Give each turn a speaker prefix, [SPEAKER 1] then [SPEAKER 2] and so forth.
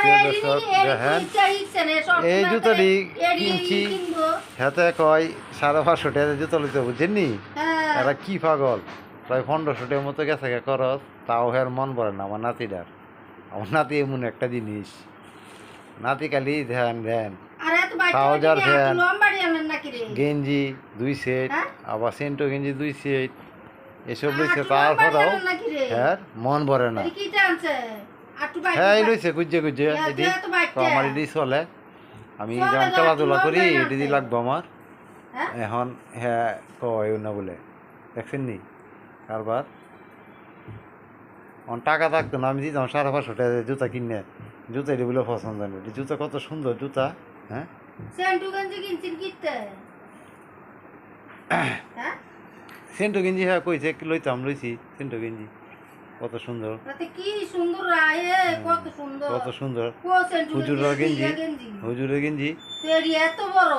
[SPEAKER 1] প্রিয় দর্শক দেখেন এই জুতোটি কিনছি হাতে কয় 550 টাকা জুতো লইতে বুঝছেননি এরা কি পাগল প্রায় 1500 টাকার মতো গেছে খরচ তাও হের মন পড়ে না আমার নাতিটার আমার নাতি এমন একটা জিনিস নাতি খালি ধ্যান ধ্যান ট্রাউজার ধ্যান গেঞ্জি 2 সেট আবার সেন্টো গেঞ্জি 2 সেট এসব লইছে তারপরেও হ্যাঁ মন ভরে না হ্যাঁ এই লইছে গুজে গুজে এটি তো আমার এটি চলে আমি যখন খেলাধুলা করি এটি দিয়ে লাগবো আমার এখন হ্যাঁ কয় না বলে দেখছেন নি কারবার আমার টাকা থাকতো না আমি দিতাম 550 টাকা জুতা কিনে জুতা এটি বলে পছন্দ নেই এটি জুতা কত সুন্দর জুতা হ্যাঁ সেন্টো গেঞ্জি হ্যাঁ কইছে লইতাম লইছি সেন্টো গেঞ্জি কত সুন্দর
[SPEAKER 2] কি সুন্দর কত সুন্দর
[SPEAKER 1] কত সুন্দর হুজুরের গেঞ্জি হুজুরের গেঞ্জি
[SPEAKER 2] এত বড়